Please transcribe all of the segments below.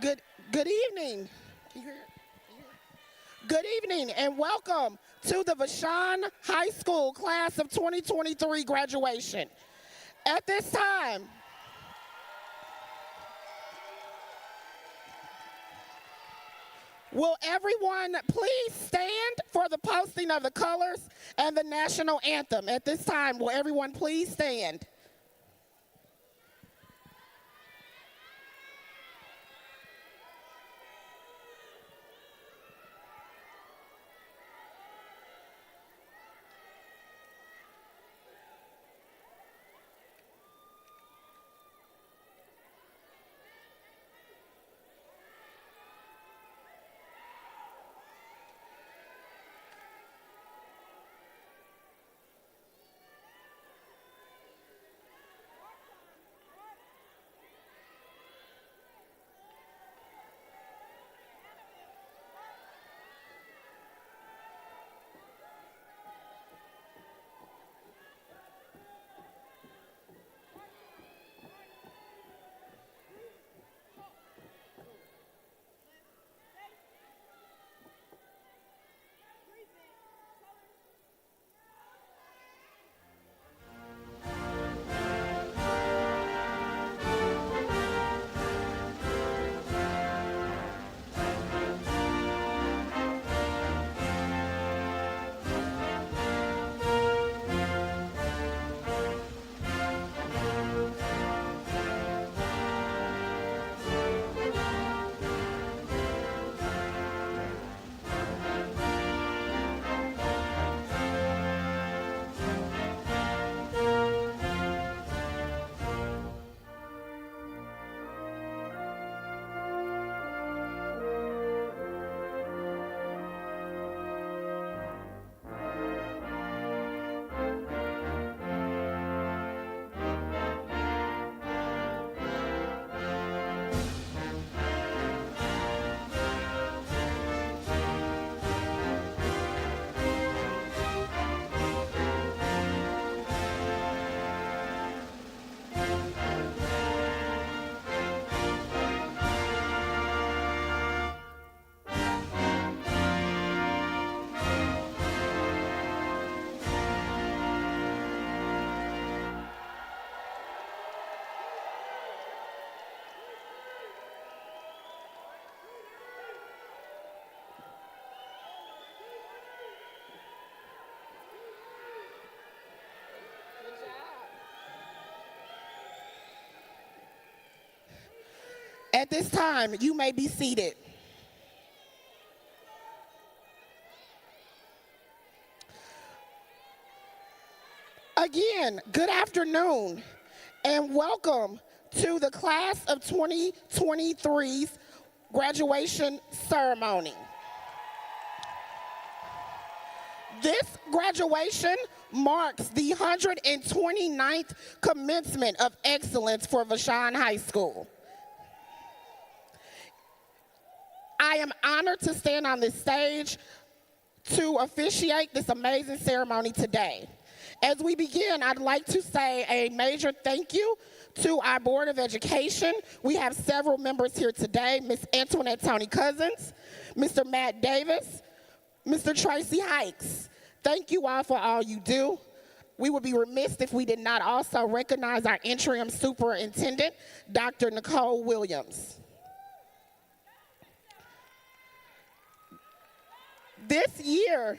Good good evening. Can you hear? Good evening and welcome to the Vashon High School Class of 2023 graduation. At this time, will everyone please stand for the posting of the colors and the national anthem? At this time, will everyone please stand? At this time, you may be seated. Again, good afternoon and welcome to the Class of 2023's graduation ceremony. This graduation marks the 129th commencement of excellence for Vashon High School. I am honored to stand on this stage to officiate this amazing ceremony today. As we begin, I'd like to say a major thank you to our Board of Education. We have several members here today, Ms. Antoinette Tony Cousins, Mr. Matt Davis, Mr. Tracy Hikes. Thank you all for all you do. We would be remiss if we did not also recognize our interim superintendent, Dr. Nicole Williams. This year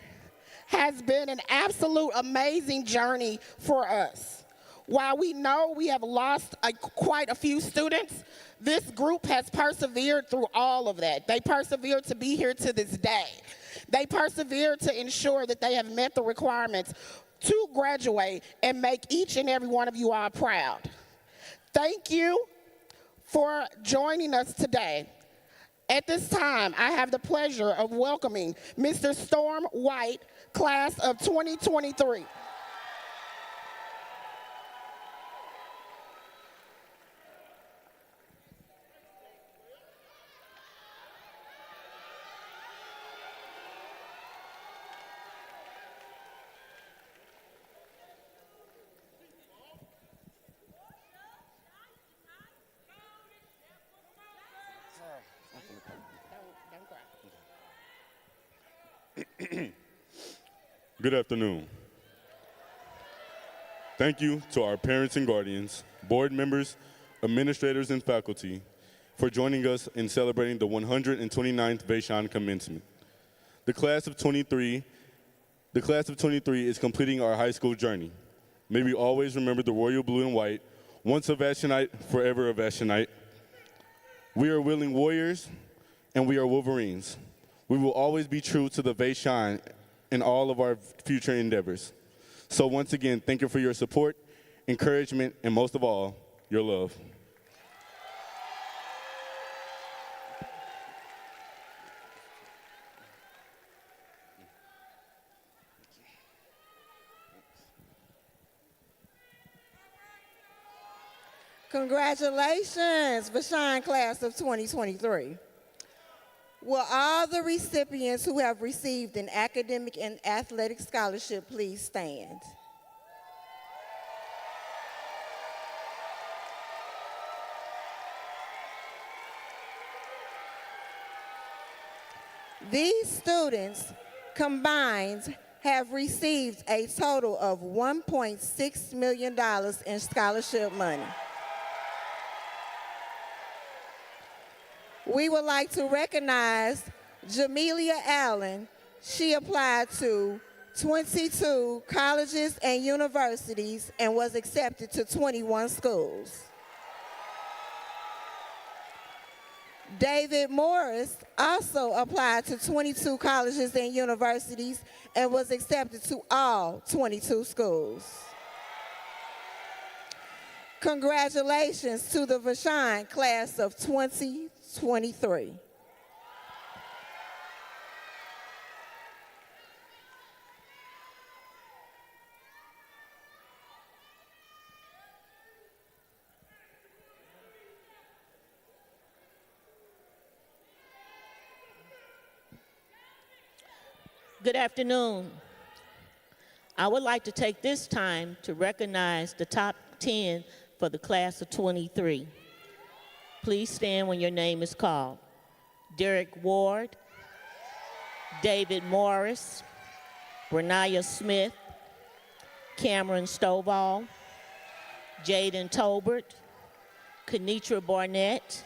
has been an absolute amazing journey for us. While we know we have lost quite a few students, this group has persevered through all of that. They persevered to be here to this day. They persevered to ensure that they have met the requirements to graduate and make each and every one of you all proud. Thank you for joining us today. At this time, I have the pleasure of welcoming Mr. Storm White, Class of 2023. Good afternoon. Thank you to our parents and guardians, board members, administrators, and faculty for joining us in celebrating the 129th Vashon commencement. The class of 23 is completing our high school journey. May we always remember the royal blue and white, once a Vashonite, forever a Vashonite. We are willing warriors, and we are Wolverines. We will always be true to the Vashon in all of our future endeavors. So once again, thank you for your support, encouragement, and most of all, your love. Congratulations, Vashon class of 2023. Will all the recipients who have received an academic and athletic scholarship please stand? These students combined have received a total of $1.6 million in scholarship money. We would like to recognize Jamelia Allen. She applied to 22 colleges and universities and was accepted to 21 schools. David Morris also applied to 22 colleges and universities and was accepted to all 22 schools. Congratulations to the Vashon class of 2023. Good afternoon. I would like to take this time to recognize the top 10 for the class of 23. Please stand when your name is called. Derek Ward, David Morris, Renaya Smith, Cameron Stovall, Jaden Tolbert, Kenitra Barnett,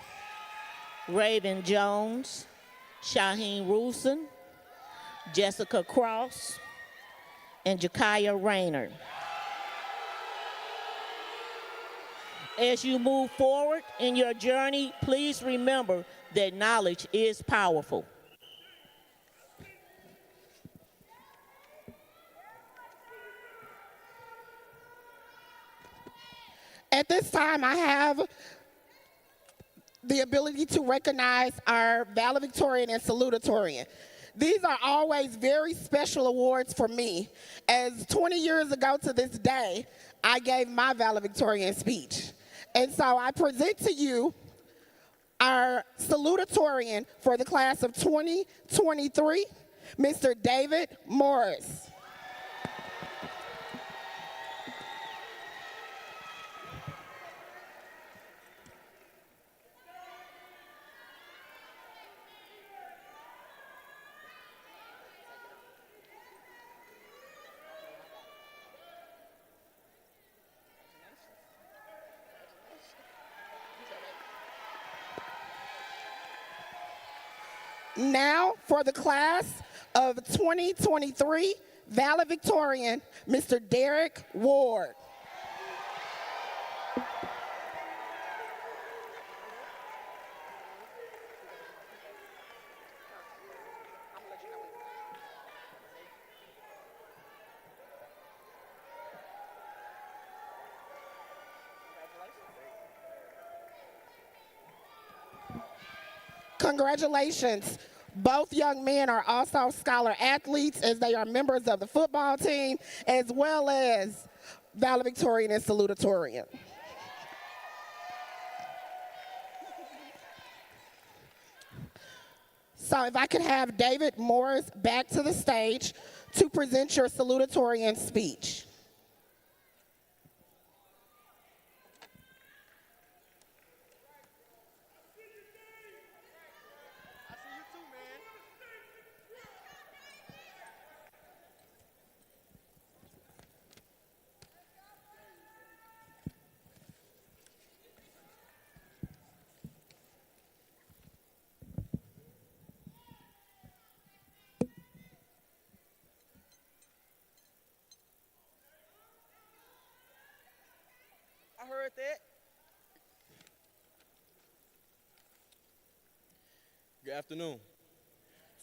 Raven Jones, Shaheen Rusin, Jessica Cross, and Jakaya Rayner. As you move forward in your journey, please remember that knowledge is powerful. At this time, I have the ability to recognize our valedictorian and salutatorian. These are always very special awards for me, as 20 years ago to this day, I gave my valedictorian speech. And so I present to you our salutatorian for the class of 2023, Mr. David Morris. Now for the class of 2023 valedictorian, Mr. Derek Ward. Congratulations. Both young men are also scholar athletes, as they are members of the football team, as well as valedictorian and salutatorian. So if I could have David Morris back to the stage to present your salutatorian speech. heard that. Good afternoon.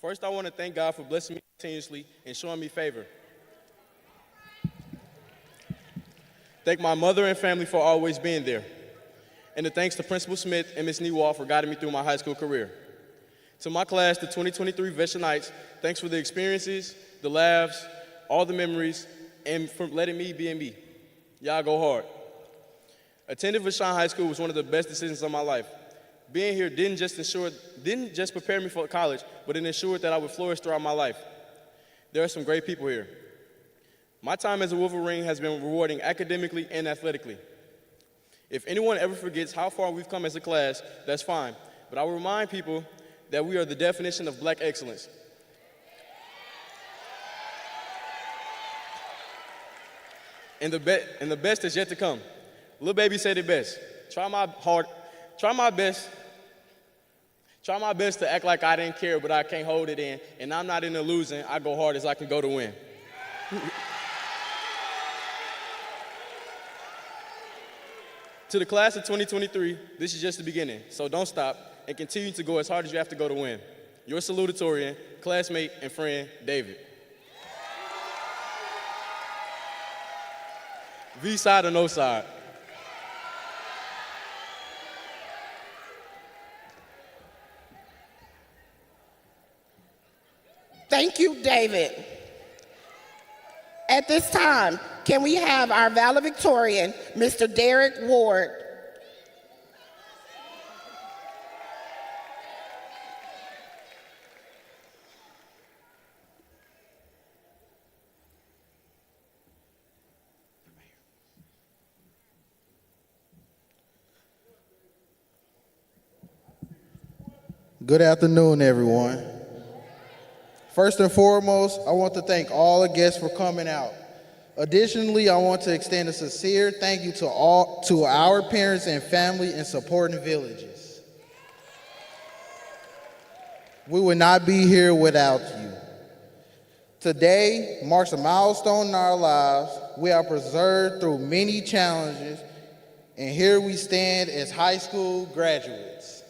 First, I want to thank God for blessing me continuously and showing me favor. Thank my mother and family for always being there. And the thanks to Principal Smith and Ms. Newall for guiding me through my high school career. To my class, the 2023 Vashonites, thanks for the experiences, the laughs, all the memories, and for letting me be me. Y'all go hard. Attending Vashon High School was one of the best decisions of my life. Being here didn't just prepare me for college, but it ensured that I would flourish throughout my life. There are some great people here. My time as a Wolverine has been rewarding academically and athletically. If anyone ever forgets how far we've come as a class, that's fine. But I will remind people that we are the definition of black excellence. And the best is yet to come. Lil Baby said it best. Try my best to act like I didn't care, but I can't hold it in. And I'm not in the losing. I go hard as I can go to win. To the class of 2023, this is just the beginning, so don't stop and continue to go as hard as you have to go to win. Your salutatorian, classmate, and friend, David. V side or no side? Thank you, David. At this time, can we have our valedictorian, Mr. Derek Ward? Good afternoon, everyone. First and foremost, I want to thank all the guests for coming out. Additionally, I want to extend a sincere thank you to our parents and family in supporting villages. We would not be here without you. Today marks a milestone in our lives. We are preserved through many challenges, and here we stand as high school graduates.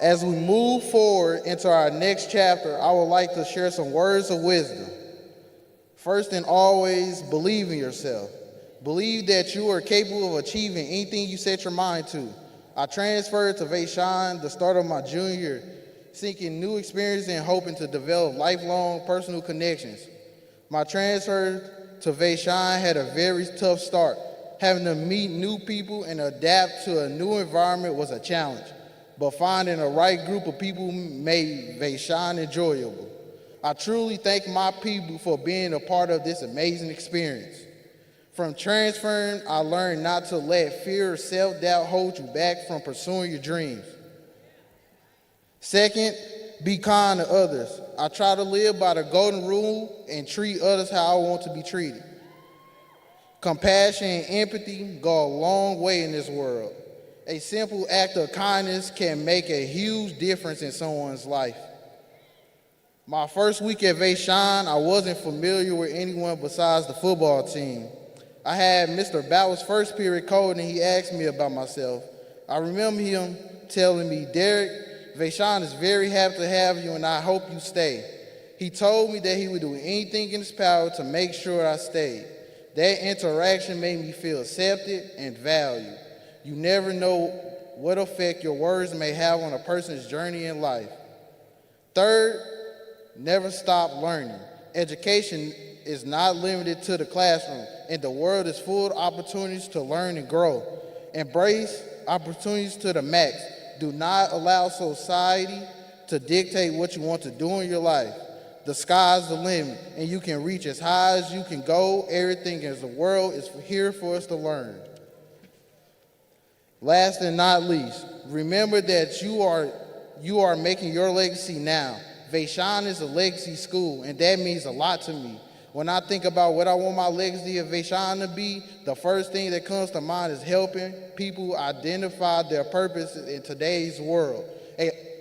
As we move forward into our next chapter, I would like to share some words of wisdom. First and always, believe in yourself. Believe that you are capable of achieving anything you set your mind to. I transferred to Vashon the start of my junior year, seeking new experiences and hoping to develop lifelong personal connections. My transfer to Vashon had a very tough start. Having to meet new people and adapt to a new environment was a challenge, but finding the right group of people made Vashon enjoyable. I truly thank my people for being a part of this amazing experience. From transferring, I learned not to let fear or self-doubt hold you back from pursuing your dreams. Second, be kind to others. I try to live by the golden rule and treat others how I want to be treated. Compassion and empathy go a long way in this world. A simple act of kindness can make a huge difference in someone's life. My first week at Vashon, I wasn't familiar with anyone besides the football team. I had Mr. Bauer's first period code and he asked me about myself. I remember him telling me, "Derek, Vashon is very happy to have you and I hope you stay." He told me that he would do anything in his power to make sure I stayed. That interaction made me feel accepted and valued. You never know what effect your words may have on a person's journey in life. Third, never stop learning. Education is not limited to the classroom, and the world is full of opportunities to learn and grow. Embrace opportunities to the max. Do not allow society to dictate what you want to do in your life. The sky's the limit, and you can reach as high as you can go. Everything in the world is here for us to learn. Last and not least, remember that you are making your legacy now. Vashon is a legacy school, and that means a lot to me. When I think about what I want my legacy of Vashon to be, the first thing that comes to mind is helping people identify their purpose in today's world.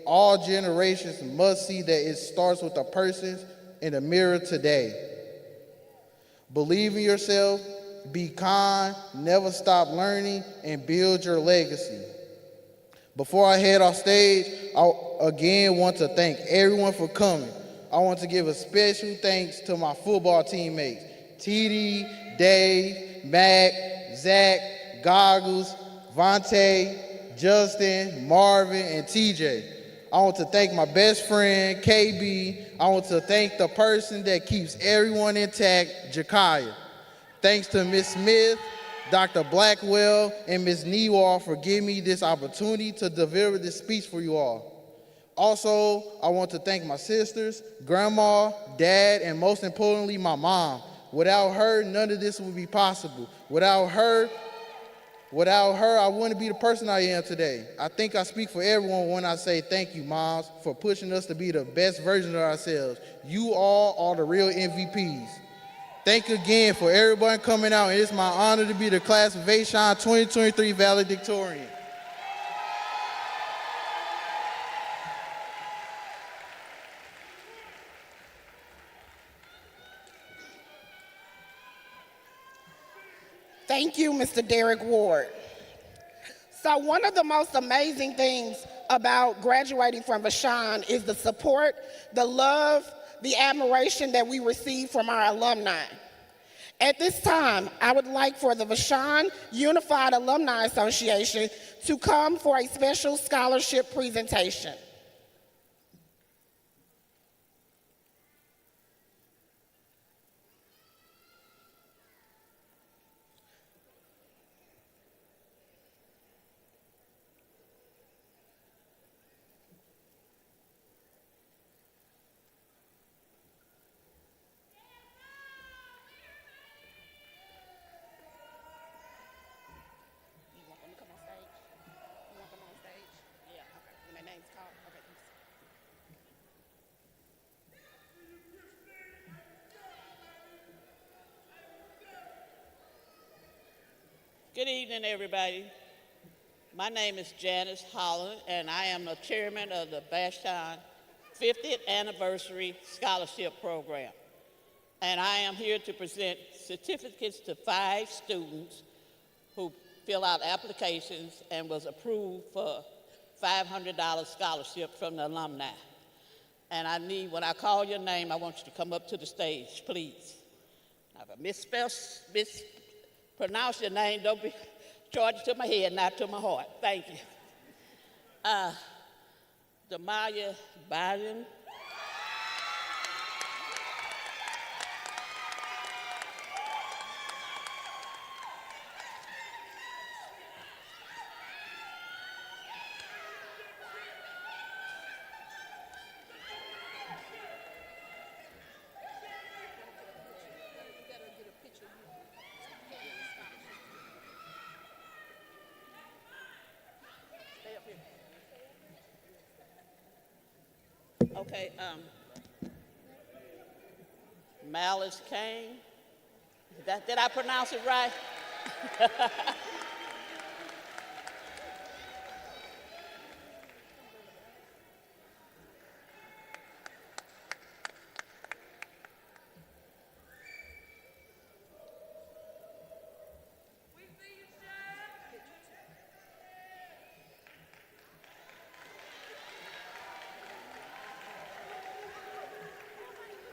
All generations must see that it starts with the person in the mirror today. Believe in yourself, be kind, never stop learning, and build your legacy. Before I head off stage, I again want to thank everyone for coming. I want to give a special thanks to my football teammates, TD, Dave, Mac, Zach, Goggles, Vontae, Justin, Marvin, and TJ. I want to thank my best friend, KB. I want to thank the person that keeps everyone intact, Jakaya. Thanks to Ms. Smith, Dr. Blackwell, and Ms. Newall for giving me this opportunity to deliver this speech for you all. Also, I want to thank my sisters, grandma, dad, and most importantly, my mom. Without her, none of this would be possible. Without her, I wouldn't be the person I am today. I think I speak for everyone when I say thank you, moms, for pushing us to be the best version of ourselves. You all are the real MVPs. Thank you again for everyone coming out, and it's my honor to be the class of Vashon 2023 valedictorian. Thank you, Mr. Derek Ward. So one of the most amazing things about graduating from Vashon is the support, the love, the admiration that we receive from our alumni. At this time, I would like for the Vashon Unified Alumni Association to come for a special scholarship presentation. Good evening, everybody. My name is Janice Holland, and I am the chairman of the Vashon 50th Anniversary Scholarship Program. And I am here to present certificates to 5 students who fill out applications and was approved for $500 scholarship from the alumni. And I need, when I call your name, I want you to come up to the stage, please. Now, if I mispronounce your name, don't be charged to my head, not to my heart. Thank you. Demaya Biden. Okay, Malice Kane. Did I pronounce it right?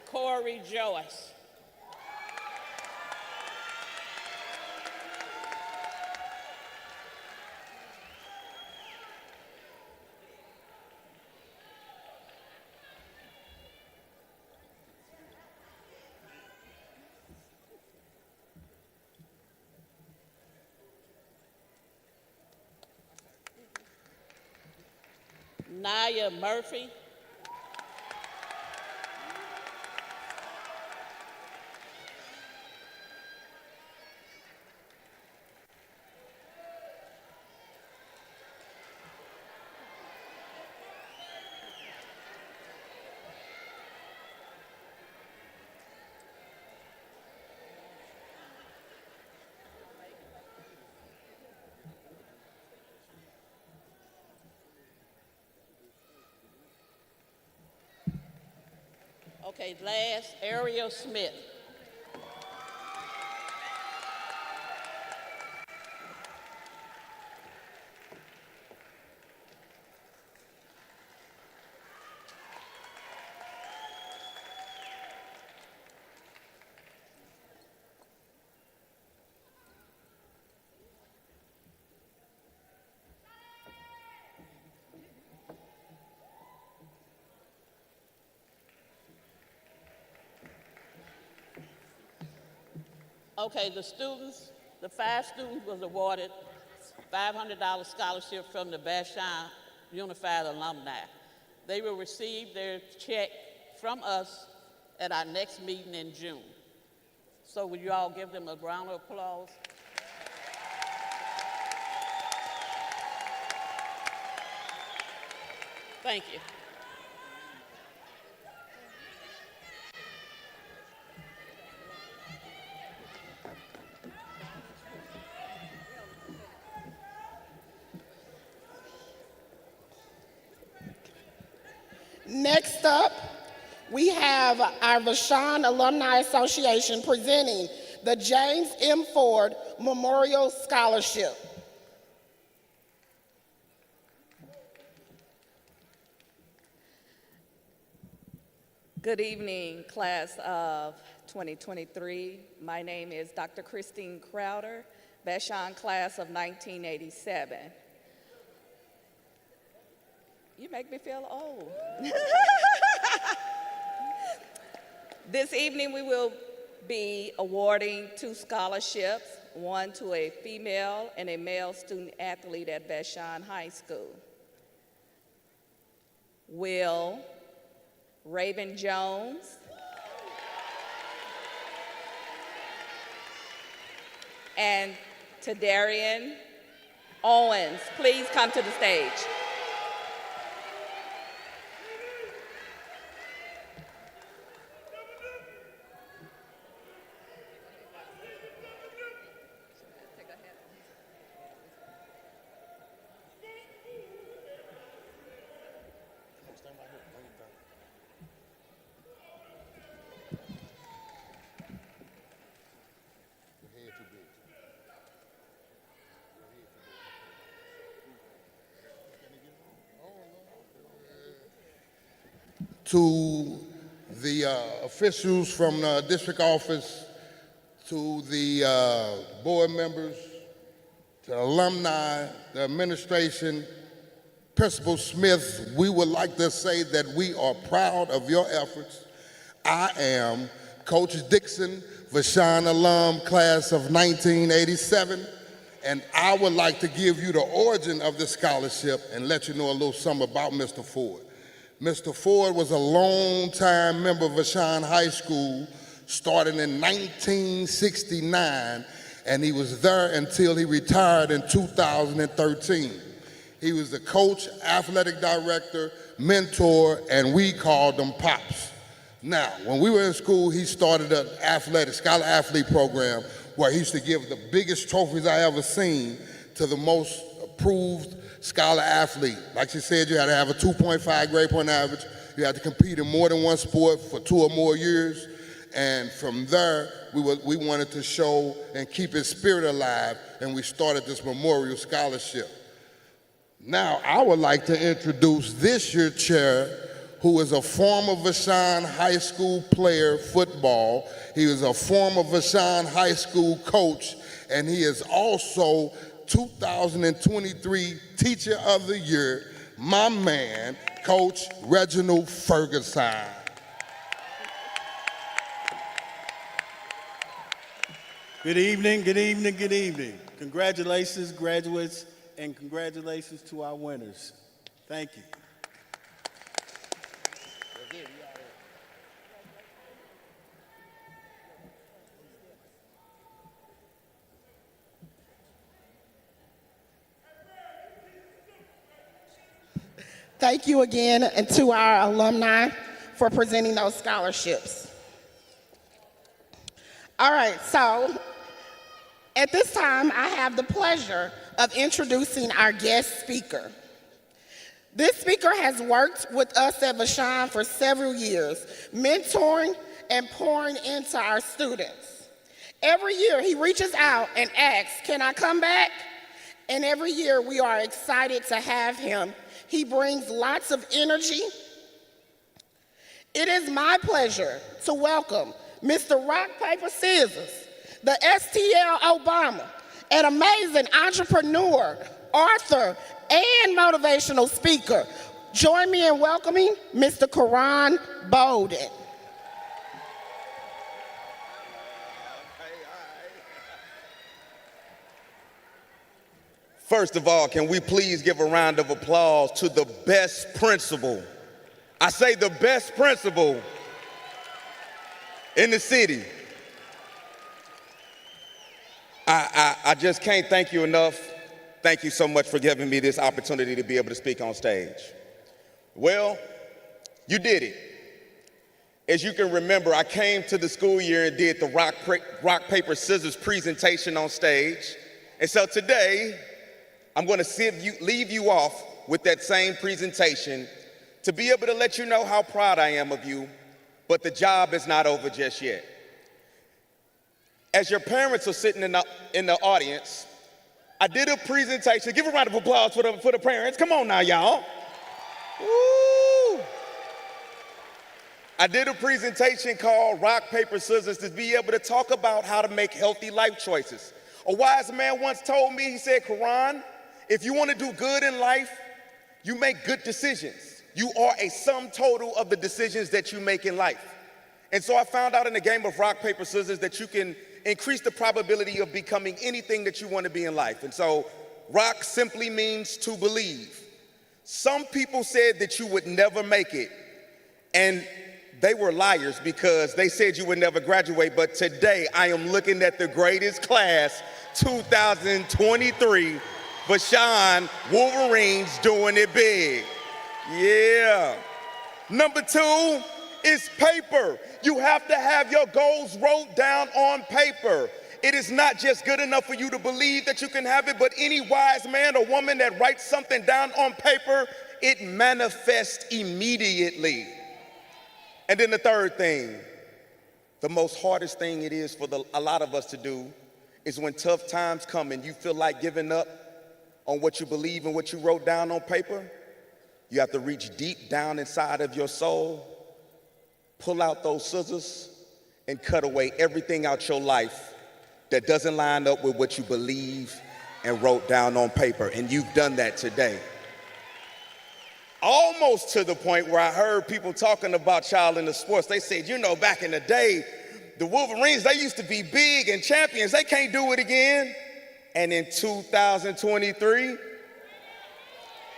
Corey Joyce. Naya Murphy. Okay, last, Ariel Smith. Okay, the 5 students was awarded $500 scholarship from the Vashon Unified Alumni. They will receive their check from us at our next meeting in June. So would you all give them a round of applause? Thank you. Next up, we have our Vashon Alumni Association presenting the James M. Ford Memorial Scholarship. Good evening, class of 2023. My name is Dr. Christine Crowder, Vashon class of 1987. You make me feel old. This evening we will be awarding 2 scholarships, one to a female and a male student athlete at Vashon High School. Will Raven Jones and Tadarian Owens, please come to the stage. To the officials from the district office, to the board members, to the alumni, the administration, Principal Smith, we would like to say that we are proud of your efforts. I am Coach Dixon, Vashon alum, class of 1987, and I would like to give you the origin of the scholarship and let you know a little something about Mr. Ford. Mr. Ford was a long-time member of Vashon High School, starting in 1969, and he was there until he retired in 2013. He was the coach, athletic director, mentor, and we called him Pops. Now, when we were in school, he started an scholar athlete program where he used to give the biggest trophies I ever seen to the most approved scholar athlete. Like she said, you had to have a 2.5 grade point average. You had to compete in more than one sport for 2 or more years. And from there, we wanted to show and keep his spirit alive, and we started this memorial scholarship. Now, I would like to introduce this year's chair, who is a former Vashon High School player football. He was a former Vashon High School coach, and he is also 2023 Teacher of the Year, my man, Coach Reginald Ferguson. Good evening, good evening, good evening. Congratulations, graduates, and congratulations to our winners. Thank you. Thank you again, and to our alumni for presenting those scholarships. All right, so at this time, I have the pleasure of introducing our guest speaker. This speaker has worked with us at Vashon for several years, mentoring and pouring into our students. Every year, he reaches out and asks, "Can I come back?" And every year, we are excited to have him. He brings lots of energy. It is my pleasure to welcome Mr. Rock, Paper, Scissors, the STL Obama, an amazing entrepreneur, author, and motivational speaker. Join me in welcoming Mr. Karan Bolden. First of all, can we please give a round of applause to the best principal? I say the best principal in the city. I just can't thank you enough. Thank you so much for giving me this opportunity to be able to speak on stage. Well, you did it. As you can remember, I came to the school year and did the rock, paper, scissors presentation on stage. And so today, I'm going to leave you off with that same presentation to be able to let you know how proud I am of you, but the job is not over just yet. As your parents are sitting in the audience, I did a presentation. Give a round of applause for the parents. Come on now, y'all. Woo! I did a presentation called Rock, Paper, Scissors to be able to talk about how to make healthy life choices. A wise man once told me, he said, Quran, if you want to do good in life, you make good decisions. You are a sum total of the decisions that you make in life. And so I found out in the game of rock, paper, scissors that you can increase the probability of becoming anything that you want to be in life. And so rock simply means to believe. Some people said that you would never make it, and they were liars because they said you would never graduate. But today I am looking at the greatest class, 2023, Vashon Wolverines doing it big. Yeah. Number 2 is paper. You have to have your goals wrote down on paper. It is not just good enough for you to believe that you can have it, but any wise man or woman that writes something down on paper, it manifests immediately. And then the third thing, the most hardest thing it is for a lot of us to do is when tough times come and you feel like giving up on what you believe and what you wrote down on paper, you have to reach deep down inside of your soul, pull out those scissors, and cut away everything out your life that doesn't line up with what you believe and wrote down on paper. And you've done that today. Almost to the point where I heard people talking about y'all in the sports. They said, you know, back in the day, the Wolverines, they used to be big and champions. They can't do it again. And in 2023,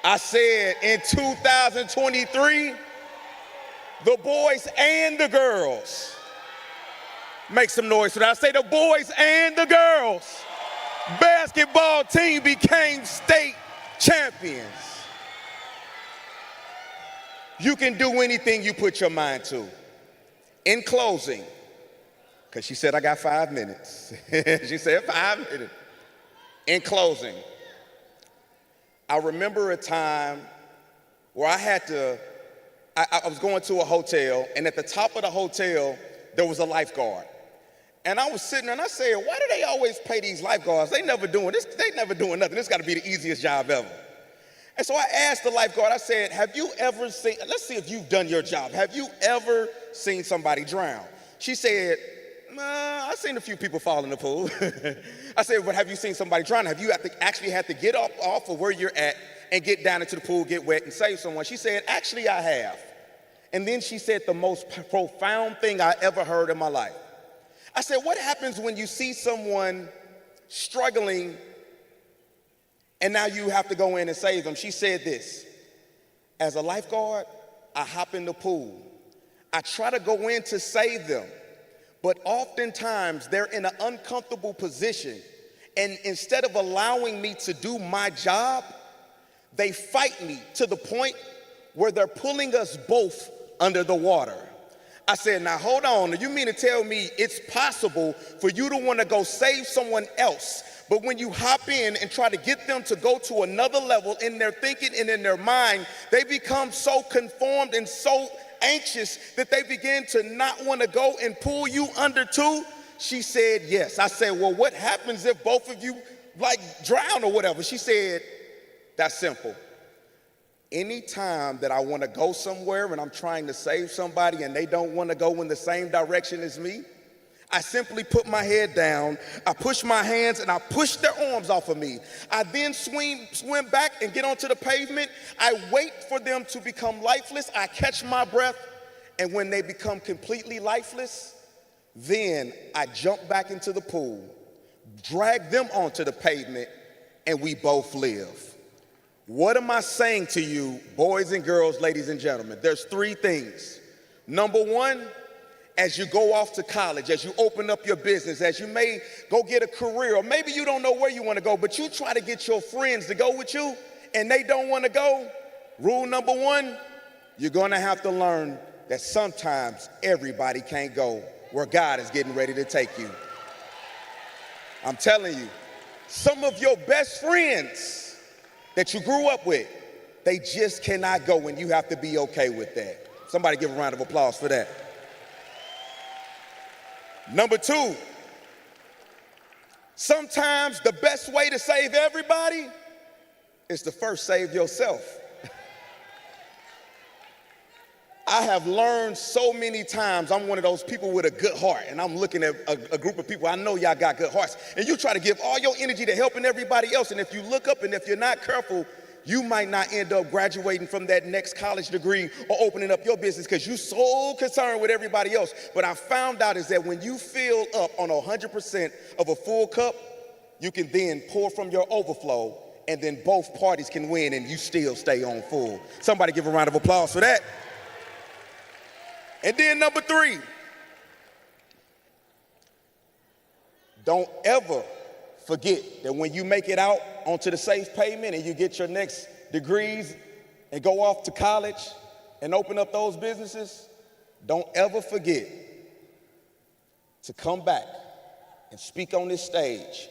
I said in 2023, the boys and the girls, make some noise for that. I say the boys and the girls basketball team became state champions. You can do anything you put your mind to. In closing, because she said I got 5 minutes. She said 5 minutes. In closing, I remember a time where I was going to a hotel, and at the top of the hotel, there was a lifeguard. And I was sitting there and I said, why do they always pay these lifeguards? They never doing this, they never doing nothing. This gotta be the easiest job ever. And so I asked the lifeguard, I said, have you ever seen, let's see if you've done your job. Have you ever seen somebody drown? She said, I've seen a few people fall in the pool. I said, but have you seen somebody drown? Have you actually had to get off of where you're at and get down into the pool, get wet, and save someone? She said, actually, I have. And then she said the most profound thing I ever heard in my life. I said, what happens when you see someone struggling and now you have to go in and save them? She said this, as a lifeguard, I hop in the pool. I try to go in to save them, but oftentimes they're in an uncomfortable position. And instead of allowing me to do my job, they fight me to the point where they're pulling us both under the water. I said, now hold on, you mean to tell me it's possible for you to want to go save someone else, but when you hop in and try to get them to go to another level in their thinking and in their mind, they become so conformed and so anxious that they begin to not want to go and pull you under too? She said, yes. I said, well, what happens if both of you like drown or whatever? She said, that's simple. Anytime that I want to go somewhere and I'm trying to save somebody and they don't want to go in the same direction as me, I simply put my head down, I push my hands, and I push their arms off of me. I then swim back and get onto the pavement. I wait for them to become lifeless. I catch my breath, and when they become completely lifeless, then I jump back into the pool, drag them onto the pavement, and we both live. What am I saying to you, boys and girls, ladies and gentlemen? There's three things. Number one, as you go off to college, as you open up your business, as you may go get a career, or maybe you don't know where you want to go, but you try to get your friends to go with you and they don't want to go. Rule number one, you're going to have to learn that sometimes everybody can't go where God is getting ready to take you. I'm telling you, some of your best friends that you grew up with, they just cannot go, and you have to be okay with that. Somebody give a round of applause for that. Number two, sometimes the best way to save everybody is to first save yourself. I have learned so many times, I'm one of those people with a good heart, and I'm looking at a group of people, I know y'all got good hearts, and you try to give all your energy to helping everybody else, and if you look up and if you're not careful, you might not end up graduating from that next college degree or opening up your business because you're so concerned with everybody else. But I found out is that when you fill up on 100% of a full cup, you can then pour from your overflow, and then both parties can win and you still stay on full. Somebody give a round of applause for that. And then number three, don't ever forget that when you make it out onto the safe pavement and you get your next degrees and go off to college and open up those businesses, don't ever forget to come back and speak on this stage,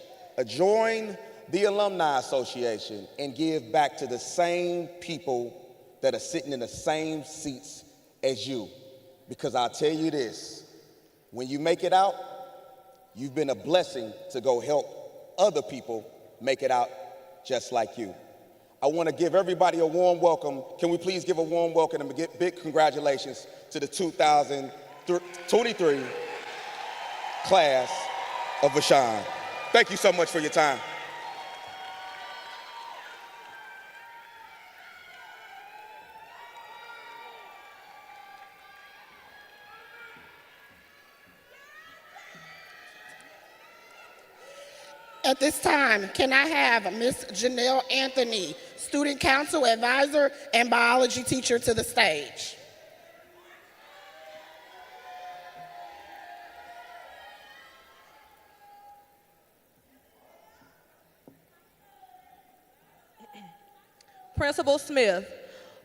join the Alumni Association, and give back to the same people that are sitting in the same seats as you. Because I'll tell you this, when you make it out, you've been a blessing to go help other people make it out just like you. I want to give everybody a warm welcome. Can we please give a warm welcome and big congratulations to the 2023 class of Vashon. Thank you so much for your time. At this time, can I have Miss Janelle Anthony, Student Council Advisor and Biology Teacher, to the stage? Principal Smith,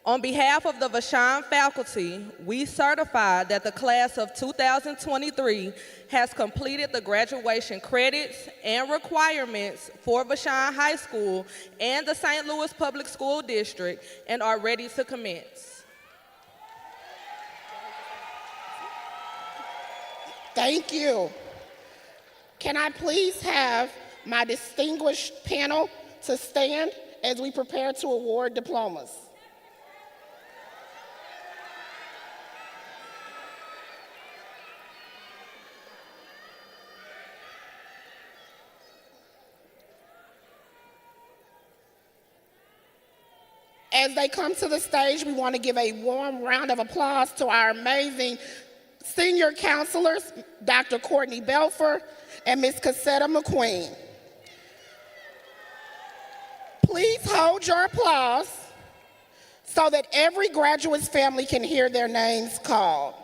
on behalf of the Vashon faculty, we certify that the class of 2023 has completed the graduation credits and requirements for Vashon High School and the St. Louis Public School District and are ready to commence. Thank you. Can I please have my distinguished panel to stand as we prepare to award diplomas? As they come to the stage, we want to give a warm round of applause to our amazing senior counselors, Dr. Courtney Belfer and Ms. Cassetta McQueen. Please hold your applause so that every graduate's family can hear their names called.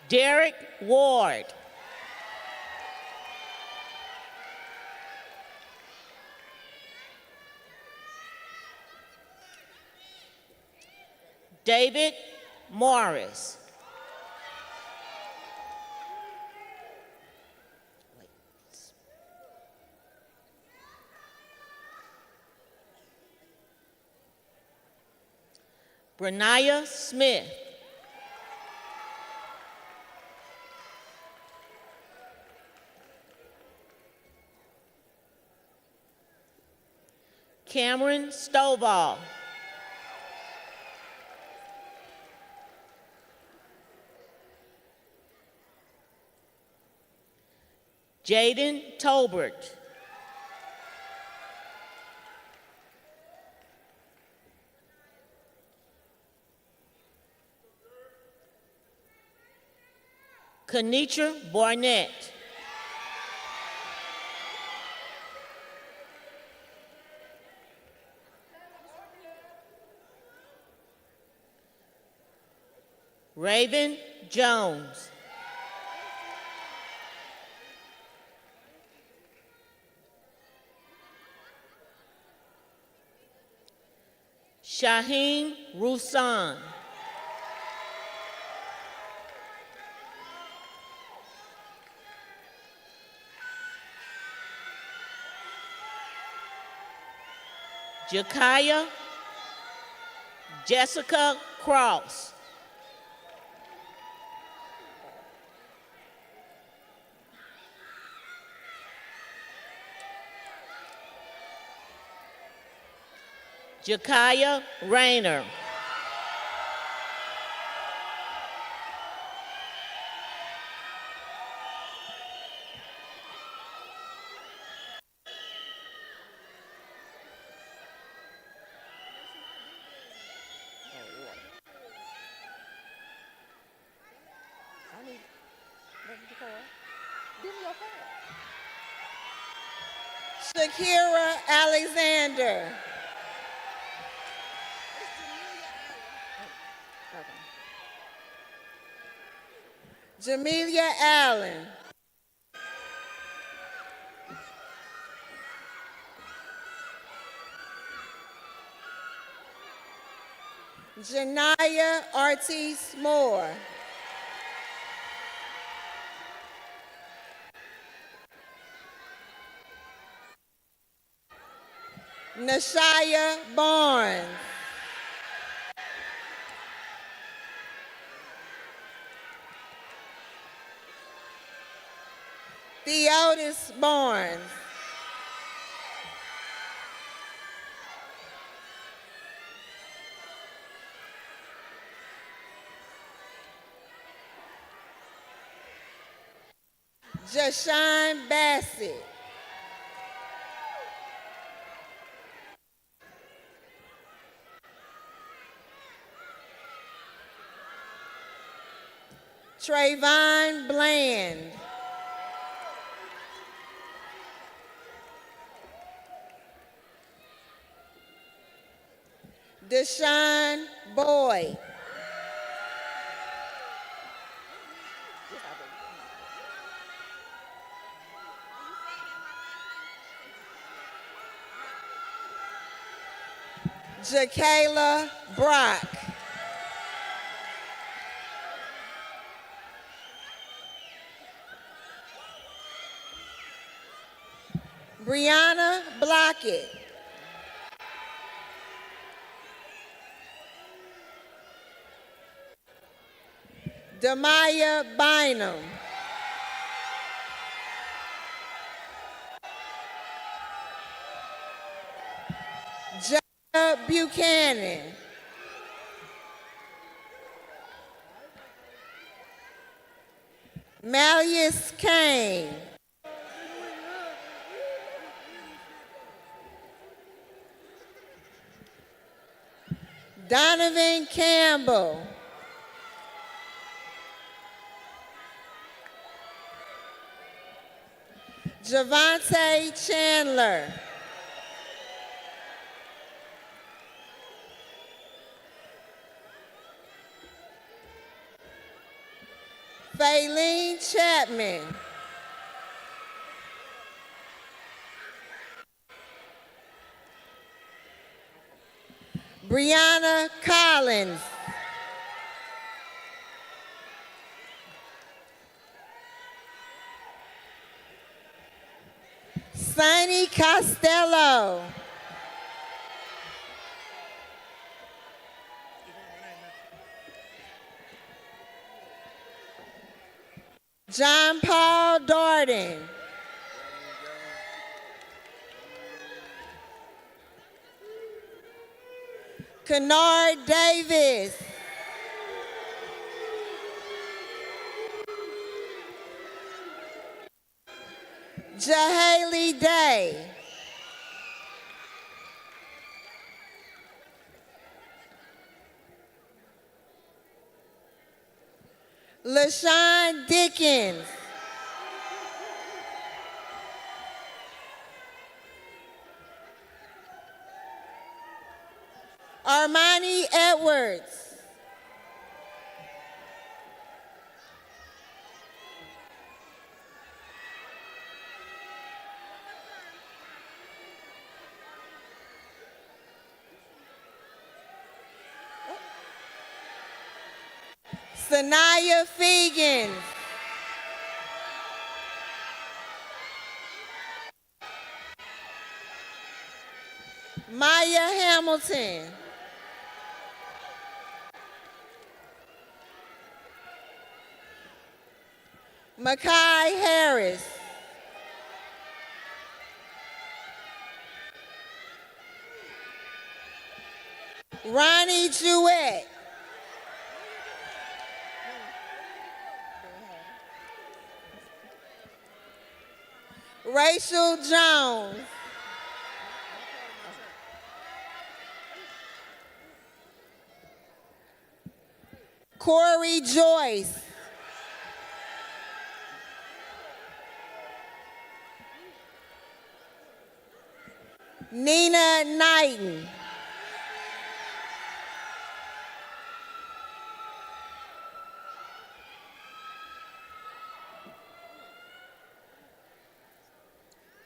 Derek Ward. David Morris. Brenaya Smith. Cameron Stovall. Jaden Tolbert. Kenitra Barnett. Raven Jones. Shaheen Rusan. Jakaya Jessica Cross. Jakaya Rayner. Shakira Alexander. Jamelia Allen. Janaya Ortiz Moore. Nashaya Barnes. Theotis Barnes. Jashawn Bassett. Trayvon Bland. Deshaun Boyd. Jakayla Brock. Brianna Blockett. Demaya Bynum. Jacob Buchanan. Malleus Kane. Donovan Campbell. Javante Chandler. Faylene Chapman. Brianna Collins. Sunny Costello. John Paul Darden. Kennard Davis. Jahaley Day. LaShawn Dickens. Armani Edwards. Sanaya Fegans. Maya Hamilton. Makai Harris. Ronnie Jewett. Rachel Jones. Corey Joyce. Nina Knighton.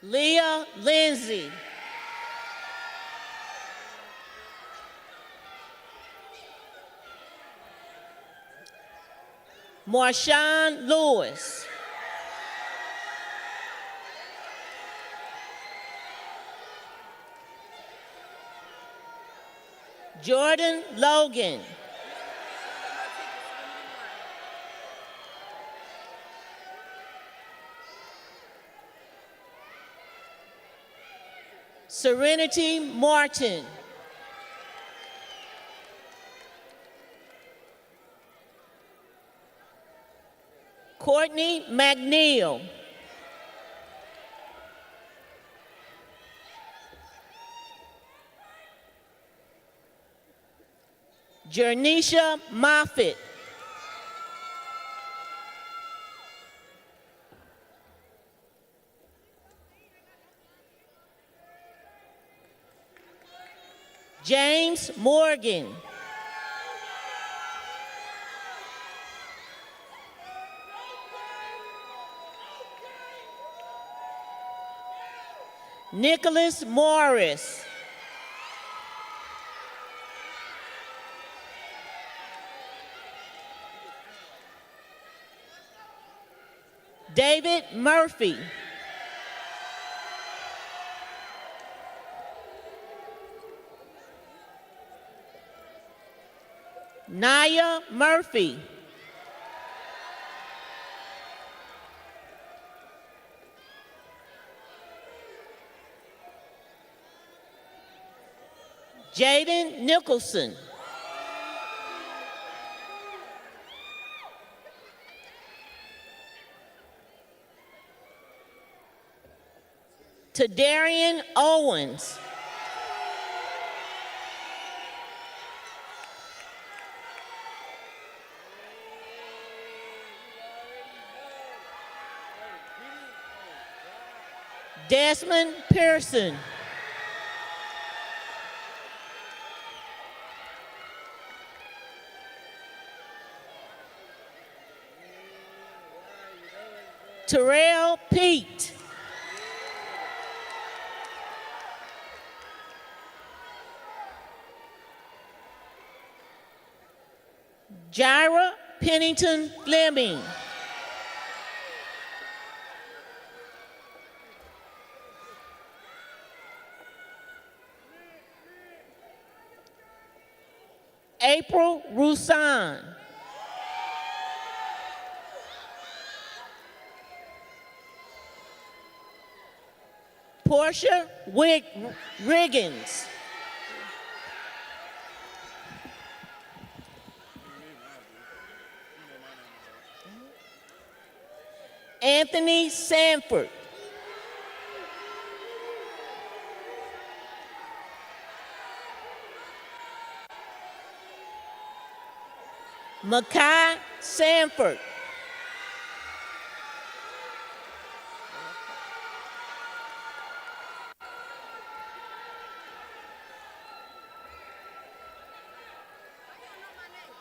Leah Lindsay. Marshawn Lewis. Jordan Logan. Serenity Martin. Courtney McNeil. Jernisha Moffitt. James Morgan. Nicholas Morris. David Murphy. Naya Murphy. Jaden Nicholson. Tadarian Owens. Desmond Pearson. Terrell Pete. Jaira Pennington Fleming. April Roussan. Portia Riggins. Anthony Sanford. Makai Sanford.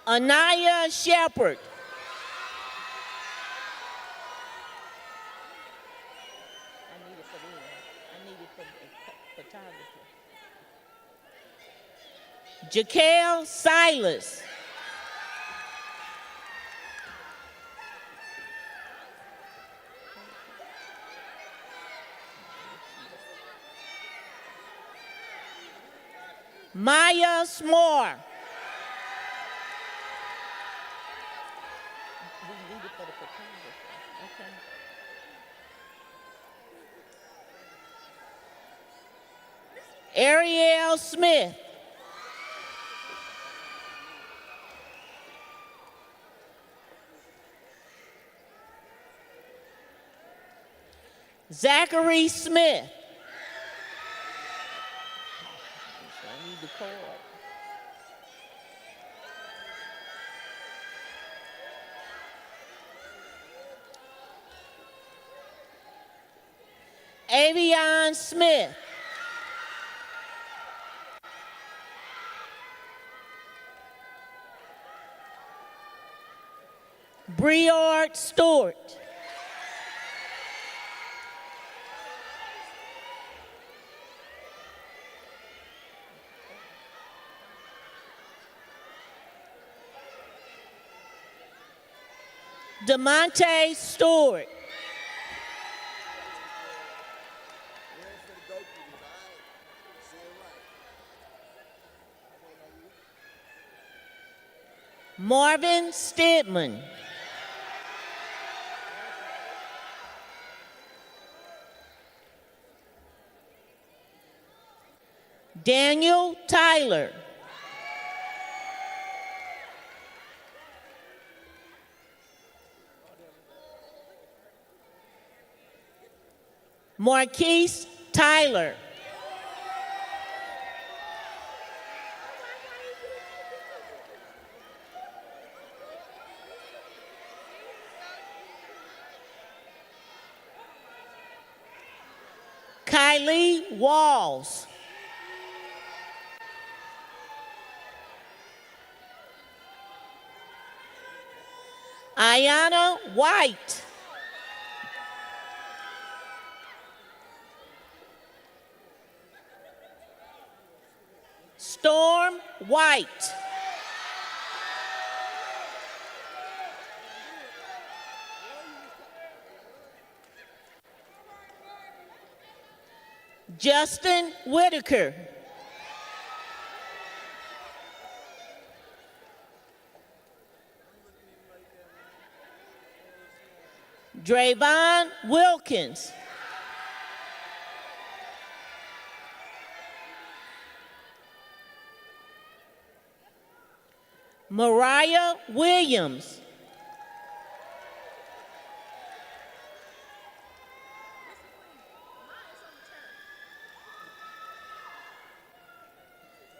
Anaya Shepard. Jaquel Silas. Maya Smore. Ariel Smith. Zachary Smith. I need the card. Avion Smith. Briard Stewart. DeMonte Stewart. Marvin Stedman. Daniel Tyler. Marquise Tyler. Kylie Walls. Ayana White. Storm White. Justin Whitaker. Drayvon Wilkins. Mariah Williams.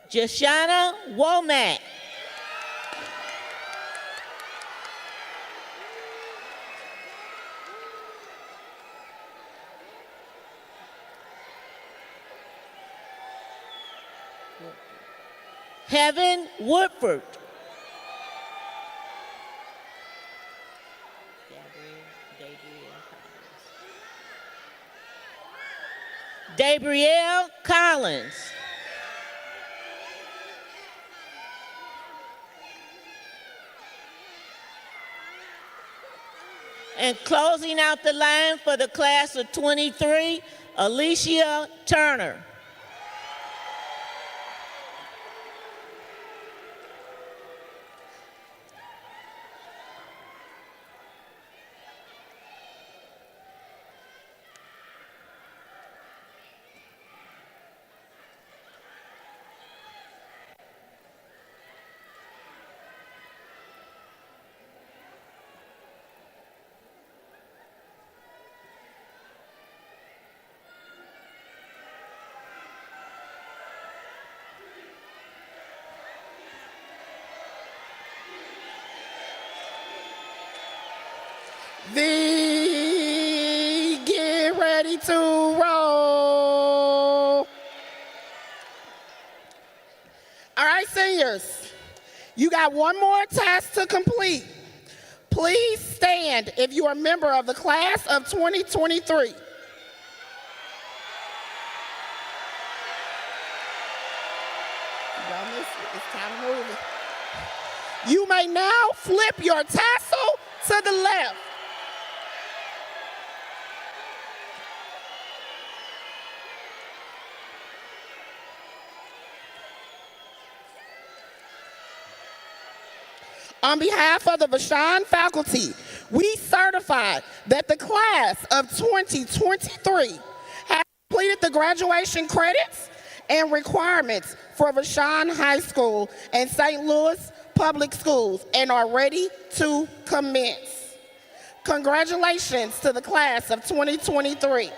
Jashana Womack. Heaven Woodford. Gabrielle Collins. And closing out the line for the class of 23, Alicia Turner. Get ready to roll. All right, seniors, you got one more task to complete. Please stand if you are a member of the class of 2023. It's time to move it. You may now flip your tassel to the left. On behalf of the Vashon faculty, we certify that the class of 2023 has completed the graduation credits and requirements for Vashon High School and St. Louis Public Schools and are ready to commence. Congratulations to the class of 2023.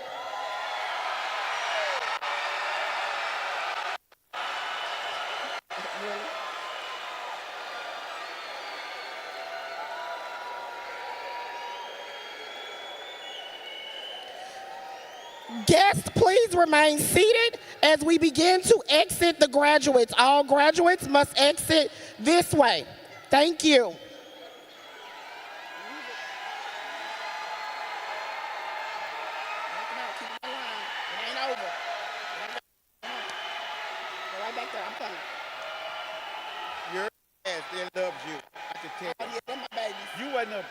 Guests, please remain seated as we begin to exit the graduates. All graduates must exit this way. Thank you. Your ass, they loves you. I can tell. Oh, yeah, they're my babies. You wasn't an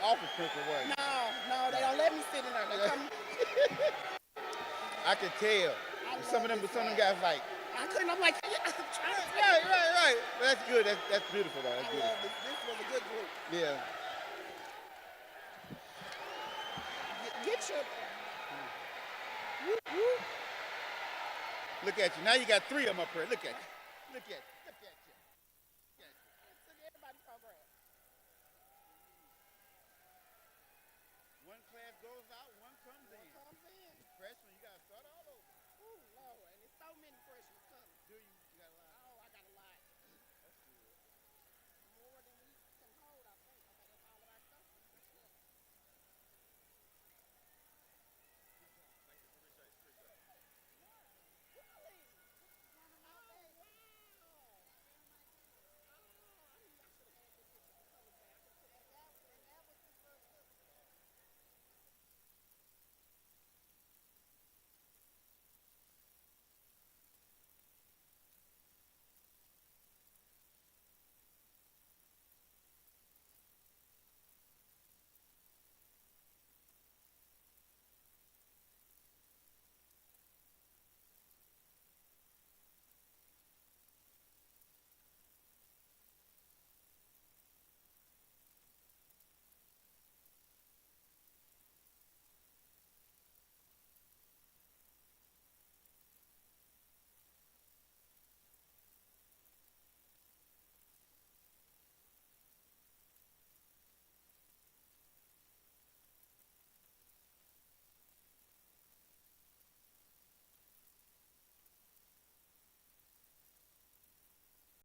office principal, was you? No, they don't let me sit in there. They come. I can tell. Some of them guys like. I couldn't. I'm like, I'm trying to. Right. That's good. That's beautiful, though. That's beautiful. This was a good group. Yeah. Get your. Look at you. Now you got 3 of them up here. Look at you. Look at you.